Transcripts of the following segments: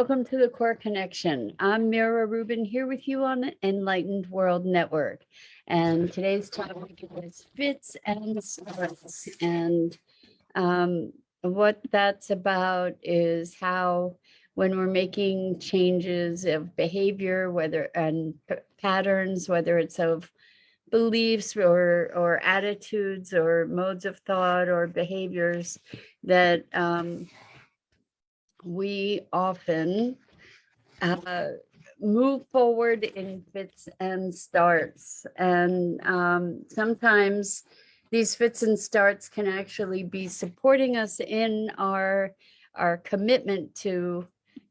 Welcome to the Core Connection. I'm Mira Rubin here with you on the Enlightened World Network. And today's topic is fits and starts. And what that's about is how when we're making changes of behavior, patterns, whether it's of beliefs or attitudes or modes of thought or behaviors that we often move forward in fits and starts. And sometimes these fits and starts can actually be supporting us in our commitment to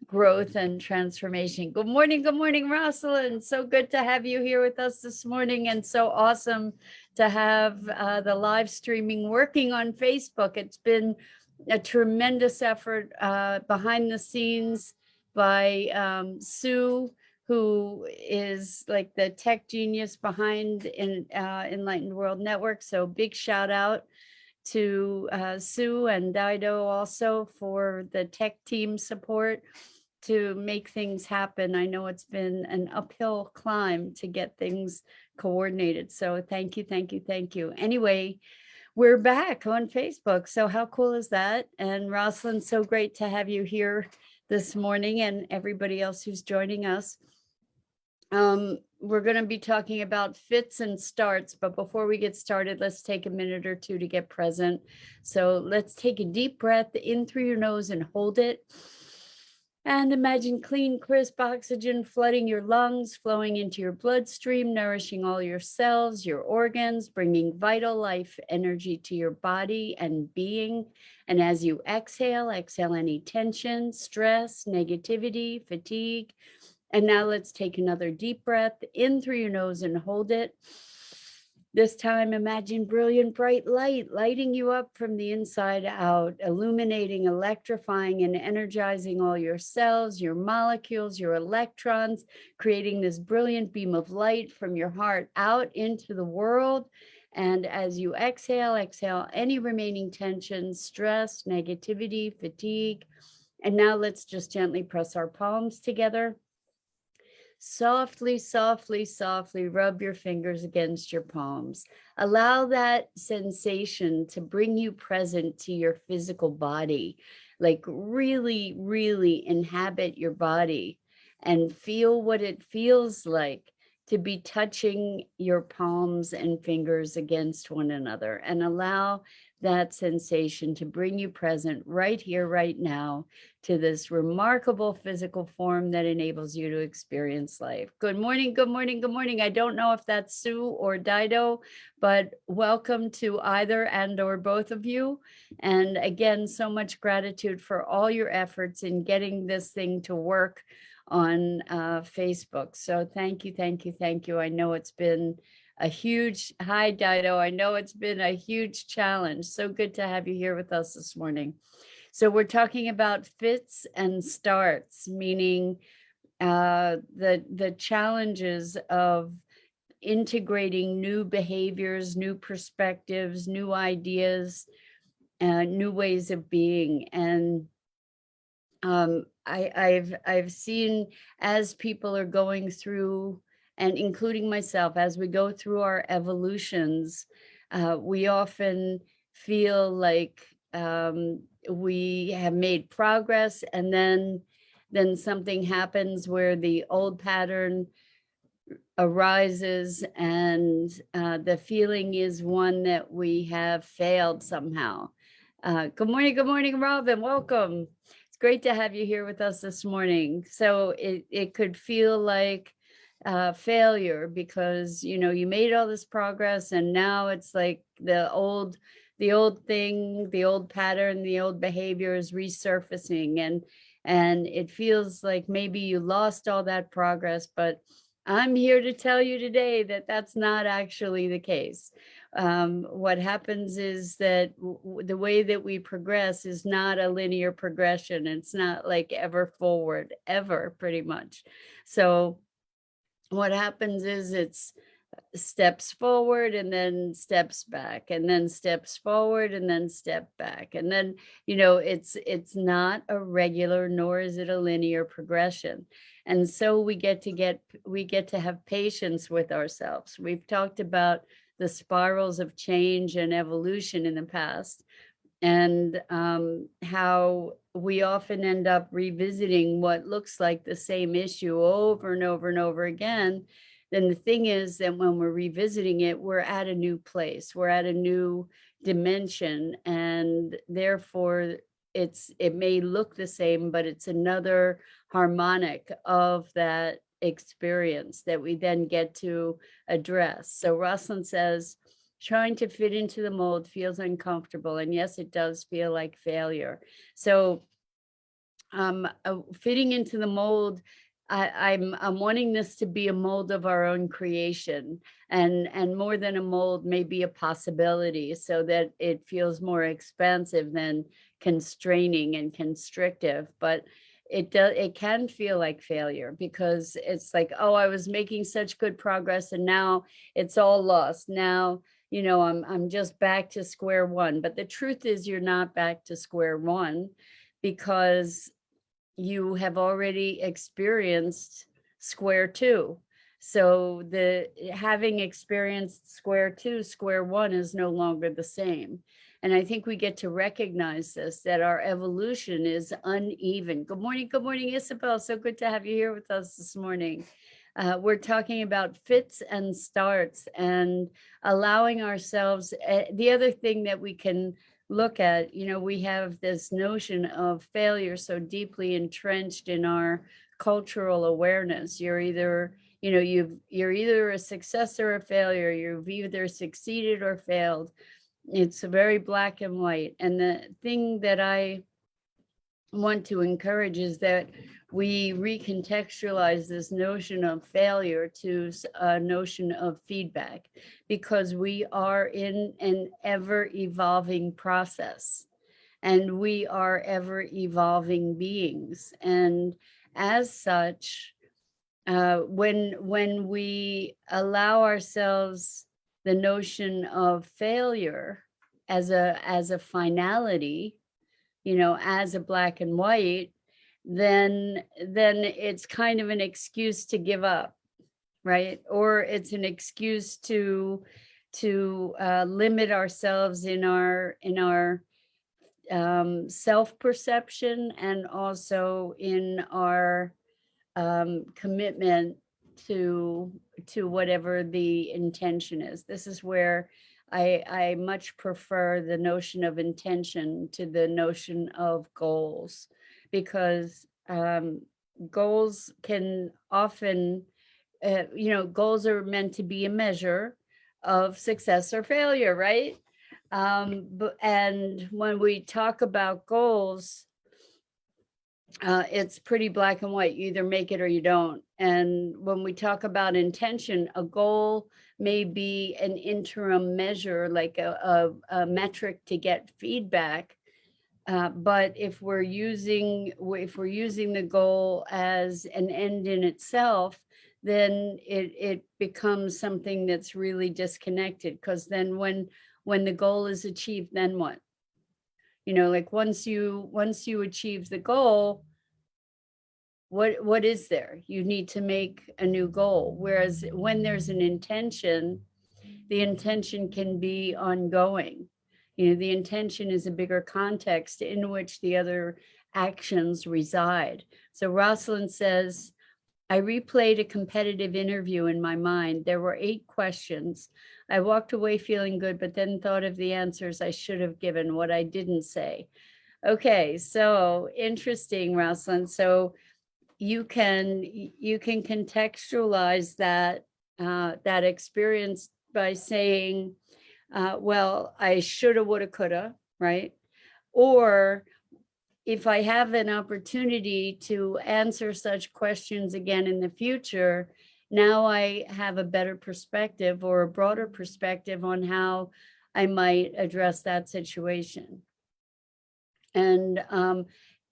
growth and transformation. Good morning, Rosalind. So good to have you here with us this morning, and so awesome to have the live streaming working on Facebook. It's been a tremendous effort behind the scenes by Sue, who is like the tech genius behind Enlightened World Network. So big shout out to Sue and Dido also for the tech team support to make things happen. I know it's been an uphill climb to get things coordinated. So thank you, thank you, thank you. Anyway, we're back on Facebook. So how cool is that? And Rosalind, so great to have you here this morning and everybody else who's joining us. We're going to be talking about fits and starts, but before we get started, let's take a minute or two to get present. So let's take a deep breath in through your nose and hold it. And imagine clean, crisp oxygen flooding your lungs, flowing into your bloodstream, nourishing all your cells, your organs, bringing vital life energy to your body and being. And as you exhale, exhale any tension, stress, negativity, fatigue. And now let's take another deep breath in through your nose and hold it. This time, imagine brilliant, bright light lighting you up from the inside out, illuminating, electrifying, and energizing all your cells, your molecules, your electrons, creating this brilliant beam of light from your heart out into the world. And as you exhale, exhale any remaining tension, stress, negativity, fatigue. And now let's just gently press our palms together. Softly, softly, softly rub your fingers against your palms. Allow that sensation to bring you present to your physical body. Like really, really inhabit your body and feel what it feels like to be touching your palms and fingers against one another, and allow that sensation to bring you present right here, right now, to this remarkable physical form that enables you to experience life. Good morning, good morning, good morning. I don't know if that's Sue or Dido, but welcome to either and or both of you. And again, so much gratitude for all your efforts in getting this thing to work on Facebook. So thank you, thank you, thank you. I know it's been a huge, hi Dido, I know it's been a huge challenge. So good to have you here with us this morning. So we're talking about fits and starts, meaning the challenges of integrating new behaviors, new perspectives, new ideas, new ways of being. And I've seen, as people are going through, and including myself, as we go through our evolutions, we often feel like we have made progress, and then something happens where the old pattern arises, and the feeling is one that we have failed somehow. Good morning, Robin. Welcome. It's great to have you here with us this morning. So it could feel like failure because you made all this progress, and now it's like the old thing, the old pattern, the old behavior is resurfacing, and it feels like maybe you lost all that progress. But I'm here to tell you today that that's not actually the case. What happens is that the way that we progress is not a linear progression. It's not like ever forward, ever, pretty much. So what happens is it's steps forward and then steps back, and then steps forward and then step back. And then, it's not a regular, nor is it a linear progression. And so we get to have patience with ourselves. We've talked about the spirals of change and evolution in the past, and how we often end up revisiting what looks like the same issue over and over and over again. Then the thing is that when we're revisiting it, we're at a new place, we're at a new dimension, and therefore it may look the same, but it's another harmonic of that experience that we then get to address. So Rosalind says, trying to fit into the mold feels uncomfortable. And yes, it does feel like failure. So fitting into the mold, I'm wanting this to be a mold of our own creation, and more than a mold, maybe a possibility, so that it feels more expansive than constraining and constrictive. But it can feel like failure, because it's like, oh, I was making such good progress and now it's all lost. Now, I'm just back to square one. But the truth is, you're not back to square one, because you have already experienced square two. So having experienced square two, square one is no longer the same. And I think we get to recognize this, that our evolution is uneven. Good morning, Isabel. So good to have you here with us this morning. We're talking about fits and starts, and allowing ourselves. The other thing that we can look at, we have this notion of failure so deeply entrenched in our cultural awareness. You're either, you're either a success or a failure. You've either succeeded or failed. It's very black and white. And the thing that I want to encourage is that we recontextualize this notion of failure to a notion of feedback, because we are in an ever evolving process, and we are ever evolving beings. And as such, when we allow ourselves the notion of failure as a finality, as a black and white, then it's kind of an excuse to give up, right? Or it's an excuse to limit ourselves in our self-perception, and also in our commitment to whatever the intention is. This is where I much prefer the notion of intention to the notion of goals, because goals can often, goals are meant to be a measure of success or failure, right? And when we talk about goals, it's pretty black and white. You either make it or you don't. And when we talk about intention, a goal may be an interim measure, like a metric to get feedback. But if we're using the goal as an end in itself, then it becomes something that's really disconnected. Because then when the goal is achieved, then what? Like once you achieve the goal, what is there? You need to make a new goal. Whereas when there's an intention, the intention can be ongoing. The intention is a bigger context in which the other actions reside. So Rosalind says, I replayed a competitive interview in my mind. There were 8 questions. I walked away feeling good, but then thought of the answers I should have given, what I didn't say. Okay, so interesting, Rosalind. So you can contextualize that experience by saying, well, I shoulda, woulda, coulda, right? Or if I have an opportunity to answer such questions again in the future, now I have a better perspective or a broader perspective on how I might address that situation. And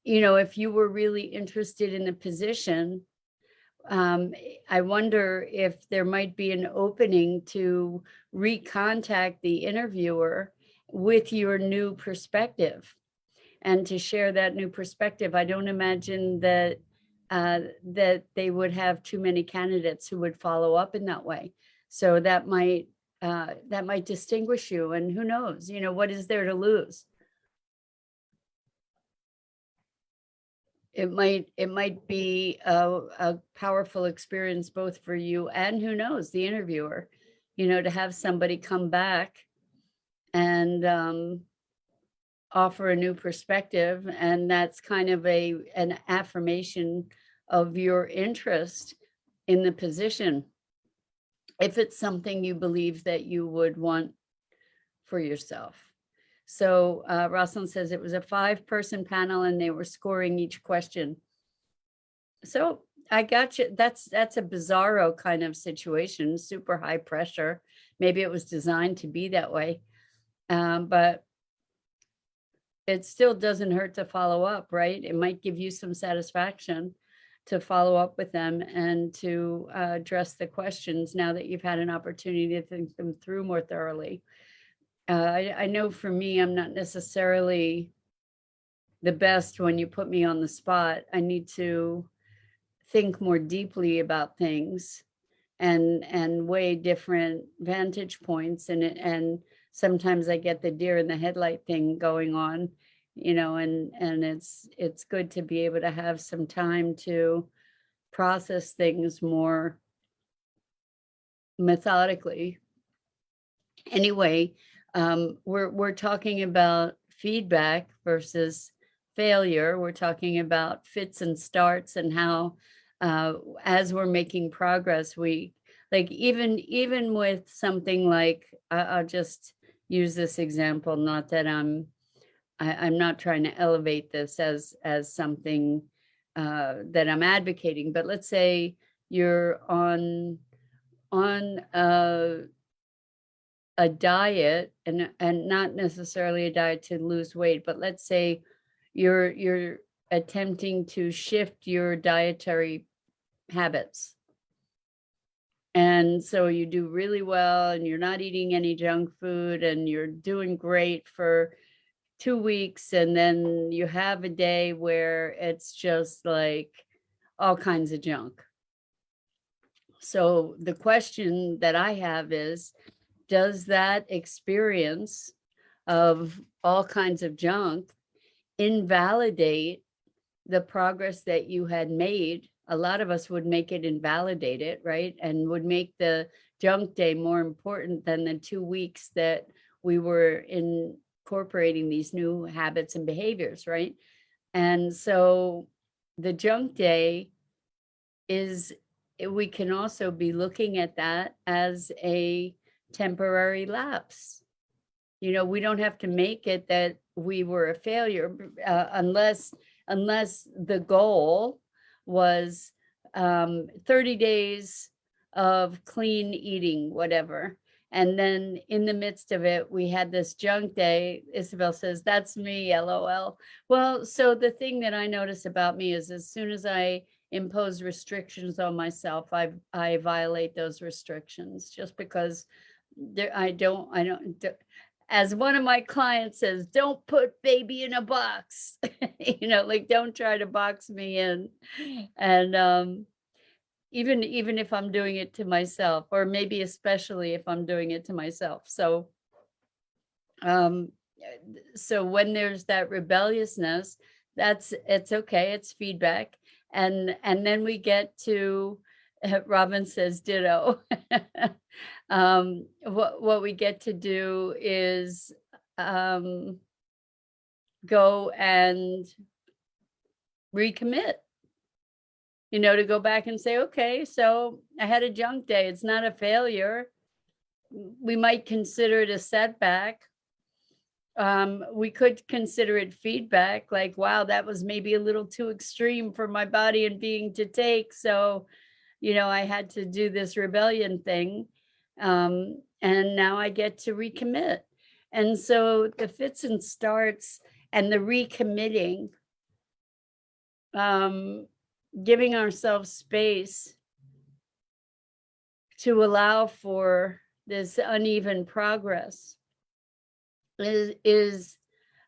if you were really interested in the position, I wonder if there might be an opening to recontact the interviewer with your new perspective and to share that new perspective. I don't imagine that that they would have too many candidates who would follow up in that way. So that might distinguish you. And who knows, what is there to lose? It might be a powerful experience both for you and, who knows, the interviewer, to have somebody come back and offer a new perspective. And that's kind of an affirmation of your interest in the position, if it's something you believe that you would want for yourself. So Rosalind says it was a 5-person panel and they were scoring each question. So I got you. That's a bizarro kind of situation, super high pressure. Maybe it was designed to be that way. But it still doesn't hurt to follow up, right? It might give you some satisfaction to follow up with them and to address the questions now that you've had an opportunity to think them through more thoroughly. I know for me, I'm not necessarily the best when you put me on the spot. I need to think more deeply about things and weigh different vantage points. And sometimes I get the deer in the headlight thing going on, and it's good to be able to have some time to process things more methodically. Anyway, we're talking about feedback versus failure. We're talking about fits and starts and how as we're making progress, we like even with something like I'll just use this example, not that I'm not trying to elevate this as something that I'm advocating, but let's say you're on a diet and not necessarily a diet to lose weight, but let's say you're attempting to shift your dietary habits. And so you do really well and you're not eating any junk food and you're doing great for 2 weeks. And then you have a day where it's just like all kinds of junk. So the question that I have is, does that experience of all kinds of junk invalidate the progress that you had made? A lot of us would make it invalidate it, right? And would make the junk day more important than the 2 weeks that we were incorporating these new habits and behaviors, right? And so the junk day we can also be looking at that as a temporary lapse. We don't have to make it that we were a failure unless the goal was 30 days of clean eating, whatever. And then in the midst of it, we had this junk day. Isabel says, that's me, LOL. Well, so the thing that I notice about me is as soon as I impose restrictions on myself, I violate those restrictions just because I don't, as one of my clients says, don't put baby in a box, like don't try to box me in. And even if I'm doing it to myself, or maybe especially if I'm doing it to myself. So so when there's that rebelliousness, it's okay, it's feedback. And then we get to, Robin says ditto. What we get to do is go and recommit, to go back and say, okay, so I had a junk day. It's not a failure. We might consider it a setback. We could consider it feedback, like, wow, that was maybe a little too extreme for my body and being to take. So, I had to do this rebellion thing. And now I get to recommit. And so the fits and starts and the recommitting, giving ourselves space to allow for this uneven progress is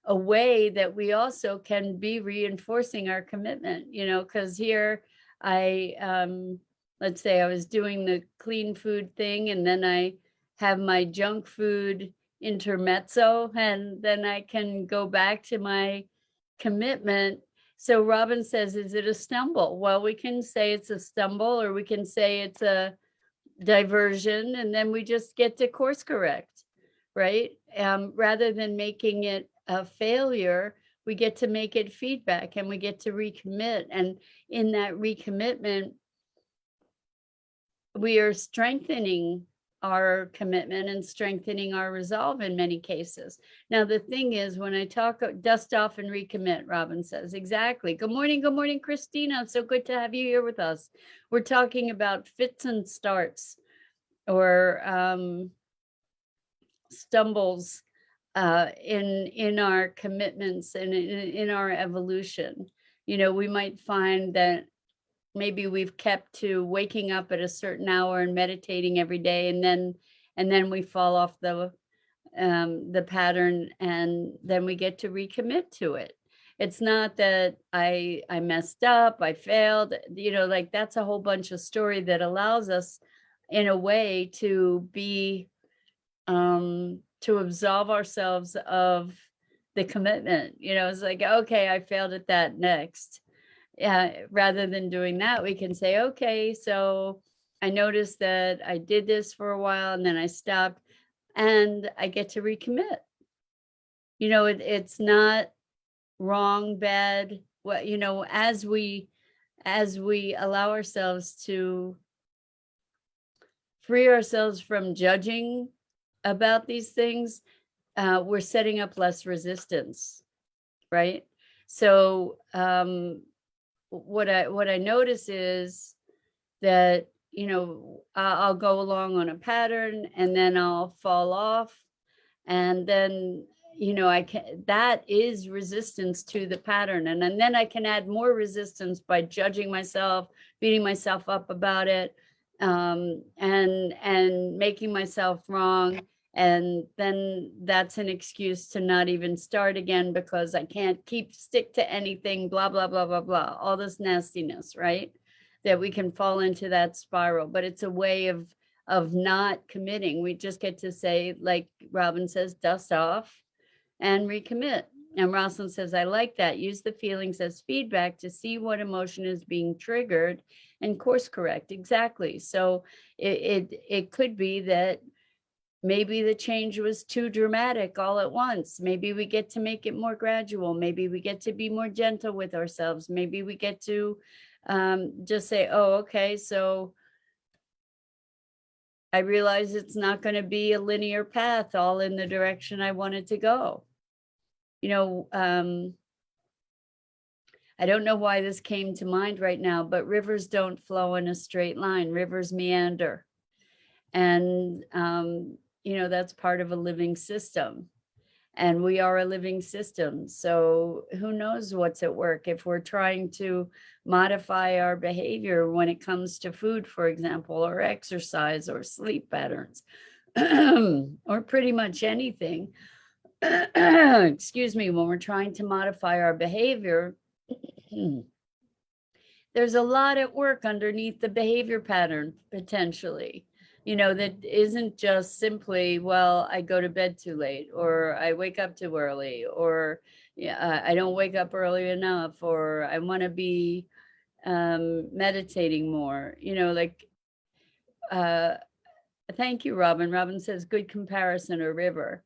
a way that we also can be reinforcing our commitment, because here let's say I was doing the clean food thing, and then I have my junk food intermezzo, and then I can go back to my commitment. So Robin says, is it a stumble? Well, we can say it's a stumble, or we can say it's a diversion, and then we just get to course correct, right? Rather than making it a failure, we get to make it feedback, and we get to recommit. And in that recommitment, we are strengthening our commitment and strengthening our resolve in many cases. Now, the thing is, when I talk dust off and recommit, Robin says, exactly. Good morning, Christina. So good to have you here with us. We're talking about fits and starts, or stumbles in our commitments and in our evolution. We might find that maybe we've kept to waking up at a certain hour and meditating every day, and then we fall off the pattern, and then we get to recommit to it. It's not that I messed up, I failed, like that's a whole bunch of story that allows us in a way to be to absolve ourselves of the commitment. It's like, okay, I failed at that, next. Rather than doing that, we can say, okay, so I noticed that I did this for a while, and then I stopped, and I get to recommit. It's not wrong, bad. What, as we allow ourselves to free ourselves from judging about these things, we're setting up less resistance, right? So what I notice is that I'll go along on a pattern, and then I'll fall off, and then that is resistance to the pattern, and then I can add more resistance by judging myself, beating myself up about it, and making myself wrong. And then that's an excuse to not even start again, because I can't stick to anything, blah, blah, blah, blah, blah, all this nastiness, right? That we can fall into that spiral, but it's a way of not committing. We just get to say, like Robin says, dust off and recommit. And Rosalind says, I like that. Use the feelings as feedback to see what emotion is being triggered and course correct. Exactly. So it could be that maybe the change was too dramatic all at once. Maybe we get to make it more gradual. Maybe we get to be more gentle with ourselves. Maybe we get to just say, oh, okay, so I realize it's not going to be a linear path all in the direction I wanted to go. I don't know why this came to mind right now, but rivers don't flow in a straight line. Rivers meander. And, that's part of a living system. And we are a living system. So who knows what's at work if we're trying to modify our behavior when it comes to food, for example, or exercise or sleep patterns, or pretty much anything. Excuse me, when we're trying to modify our behavior, there's a lot at work underneath the behavior pattern, potentially, that isn't just simply, well, I go to bed too late, or I wake up too early, or I don't wake up early enough, or I want to be meditating more, thank you, Robin. Robin says, good comparison, a river.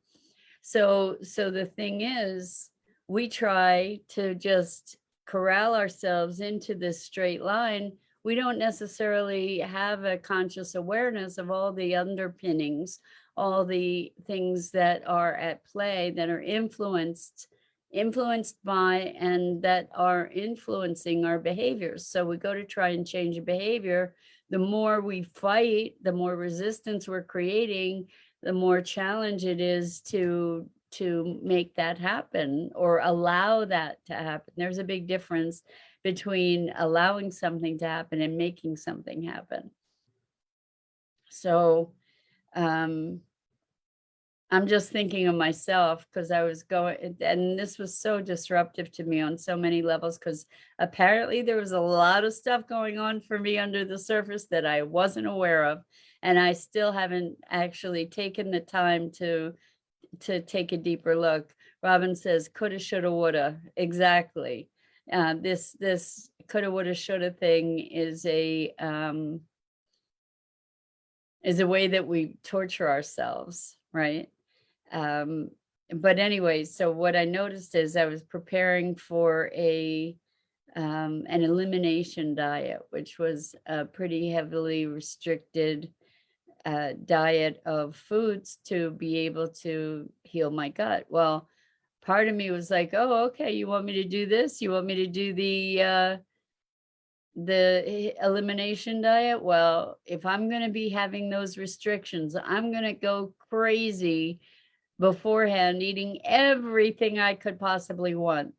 So the thing is, we try to just corral ourselves into this straight line. We don't necessarily have a conscious awareness of all the underpinnings, all the things that are at play, that are influenced by, and that are influencing our behaviors. So we go to try and change a behavior. The more we fight, the more resistance we're creating, the more challenge it is to make that happen, or allow that to happen. There's a big difference between allowing something to happen and making something happen. So I'm just thinking of myself, because I was going, and this was so disruptive to me on so many levels, because apparently there was a lot of stuff going on for me under the surface that I wasn't aware of. And I still haven't actually taken the time to take a deeper look. Robin says, coulda, shoulda, woulda. Exactly. This coulda, woulda, shoulda thing is a way that we torture ourselves, right? But anyway, so what I noticed is I was preparing for an elimination diet, which was a pretty heavily restricted diet of foods to be able to heal my gut. Well, part of me was like, oh, okay, you want me to do this? You want me to do the elimination diet? Well, if I'm going to be having those restrictions, I'm going to go crazy beforehand, eating everything I could possibly want,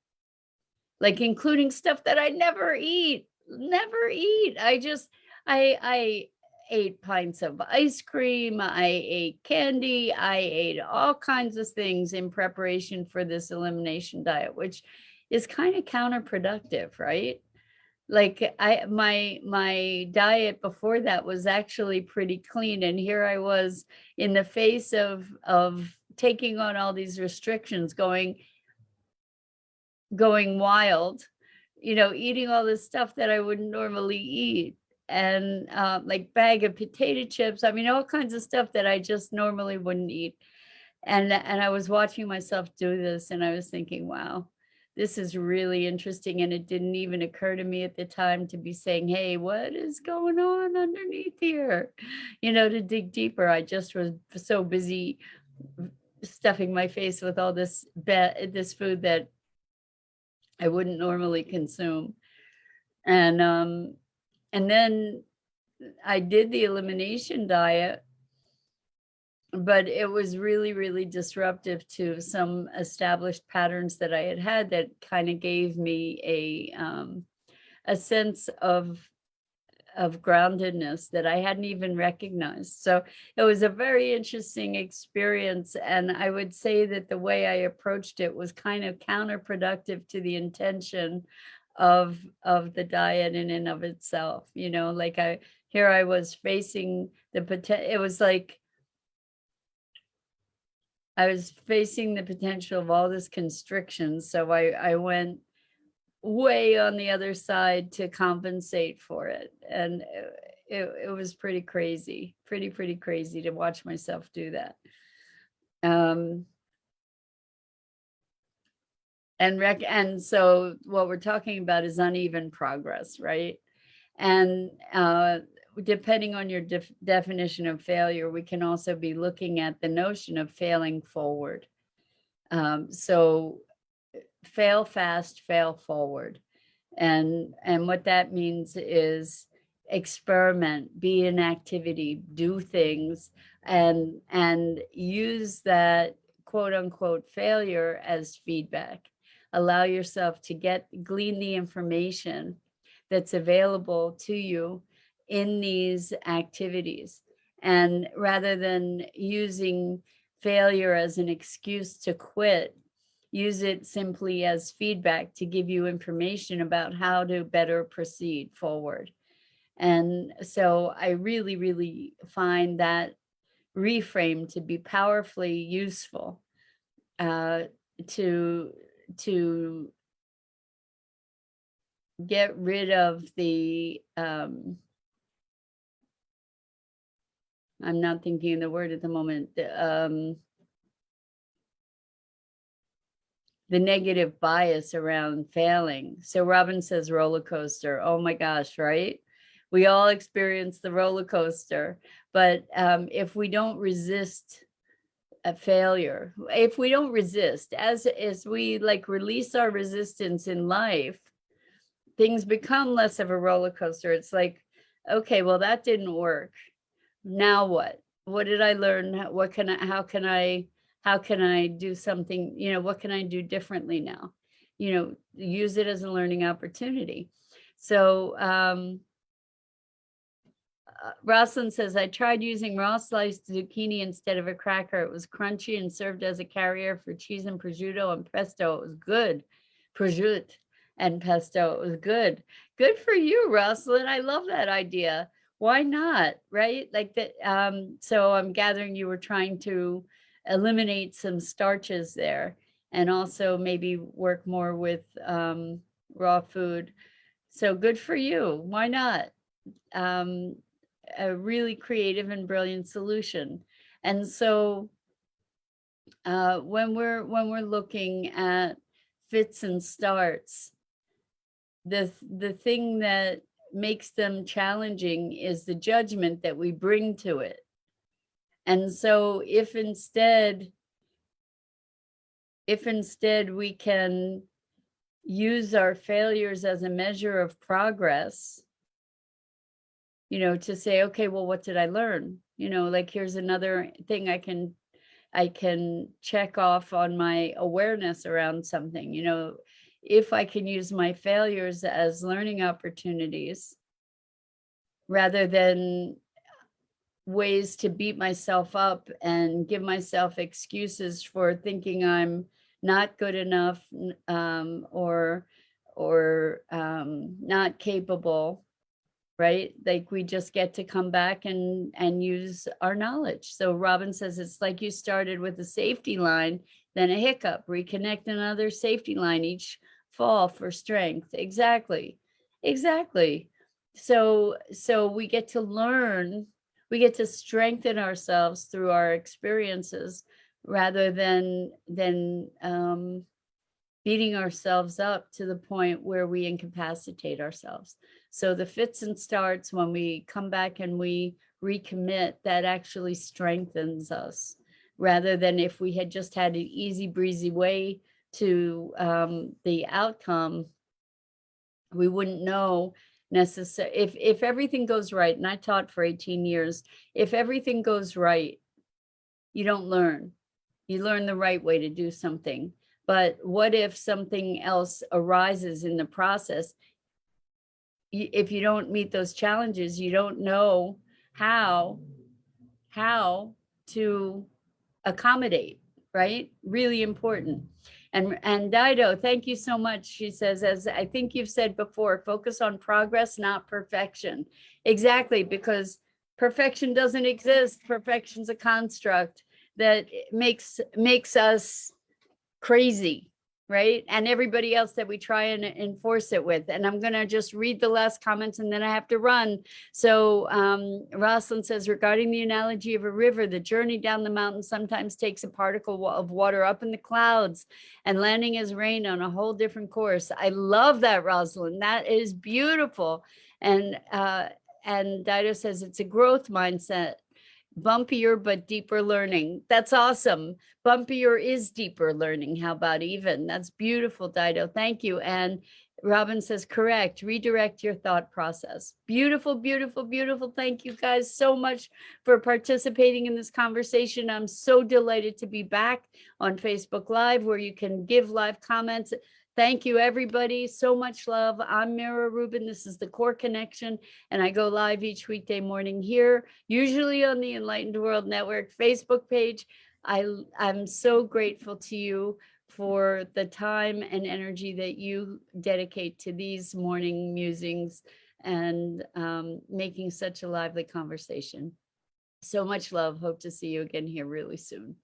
like including stuff that I never eat. I ate pints of ice cream, I ate candy, I ate all kinds of things in preparation for this elimination diet, which is kind of counterproductive, right? Like my diet before that was actually pretty clean, and here I was in the face of taking on all these restrictions, going wild, eating all this stuff that I wouldn't normally eat, and like bag of potato chips. I mean, all kinds of stuff that I just normally wouldn't eat. And I was watching myself do this, and I was thinking, wow, this is really interesting. And it didn't even occur to me at the time to be saying, hey, what is going on underneath here? To dig deeper. I just was so busy stuffing my face with all this food that I wouldn't normally consume. And then I did the elimination diet, but it was really, really disruptive to some established patterns that I had that kind of gave me a sense of groundedness that I hadn't even recognized. So it was a very interesting experience. And I would say that the way I approached it was kind of counterproductive to the intention of the diet in and of itself. Like I was facing the potential. It was like I was facing the potential of all this constriction. So I went way on the other side to compensate for it. And it was pretty crazy, pretty crazy to watch myself do that. And so what we're talking about is uneven progress, right? And depending on your definition of failure, we can also be looking at the notion of failing forward. So fail fast, fail forward. And what that means is experiment, be in activity, do things, and use that quote unquote failure as feedback. Allow yourself to glean the information that's available to you in these activities. And rather than using failure as an excuse to quit, use it simply as feedback to give you information about how to better proceed forward. And so I really, really find that reframe to be powerfully useful to get rid of the I'm not thinking of the word at the moment, the negative bias around failing. So Robin says roller coaster. Oh my gosh, right? We all experience the roller coaster, but if we don't resist a failure, if we don't resist, as we like release our resistance in life, things become less of a roller coaster. It's like, okay, well, that didn't work. Now what? What did I learn? What can I, how can I do something, what can I do differently now? Use it as a learning opportunity. So Rosalind says, I tried using raw sliced zucchini instead of a cracker. It was crunchy and served as a carrier for cheese and prosciutto and pesto. It was good. Prosciutto and pesto. It was good. Good for you, Rosalind. I love that idea. Why not? Right? Like that. So I'm gathering you were trying to eliminate some starches there and also maybe work more with raw food. So good for you. Why not? A really creative and brilliant solution. And so when we're looking at fits and starts, the thing that makes them challenging is the judgment that we bring to it. And so if instead we can use our failures as a measure of progress, you know, to say, okay, well, what did I learn? You know, like, here's another thing I can check off on my awareness around something. You know, if I can use my failures as learning opportunities rather than ways to beat myself up and give myself excuses for thinking I'm not good enough, or not capable, right? Like, we just get to come back and use our knowledge. So Robin says, it's like you started with a safety line, then a hiccup, reconnect another safety line each fall for strength. Exactly. So we get to learn, we get to strengthen ourselves through our experiences rather than beating ourselves up to the point where we incapacitate ourselves. So the fits and starts, when we come back and we recommit, that actually strengthens us, rather than if we had just had an easy breezy way to the outcome, we wouldn't know necessarily. If everything goes right, and I taught for 18 years, if everything goes right, you don't learn. You learn the right way to do something. But what if something else arises in the process? If you don't meet those challenges, you don't know how to accommodate, right? Really important. And Dido, thank you so much. She says, as I think you've said before, focus on progress, not perfection. Exactly, because perfection doesn't exist. Perfection's a construct that makes us crazy, right? And everybody else that we try and enforce it with. And I'm going to just read the last comments and then I have to run. So Rosalind says, regarding the analogy of a river, the journey down the mountain sometimes takes a particle of water up in the clouds and landing as rain on a whole different course. I love that, Rosalind. That is beautiful. And Dido says, it's a growth mindset. Bumpier but deeper learning. That's awesome. Bumpier is deeper learning. How about even? That's beautiful, Dido. Thank you. And Robin says, correct. Redirect your thought process. Beautiful, beautiful, beautiful. Thank you guys so much for participating in this conversation. I'm so delighted to be back on Facebook Live, where you can give live comments. Thank you, everybody. So much love. I'm Mira Rubin. This is the Core Connection, and I go live each weekday morning here, usually on the Enlightened World Network Facebook page. I'm so grateful to you for the time and energy that you dedicate to these morning musings and making such a lively conversation. So much love. Hope to see you again here really soon.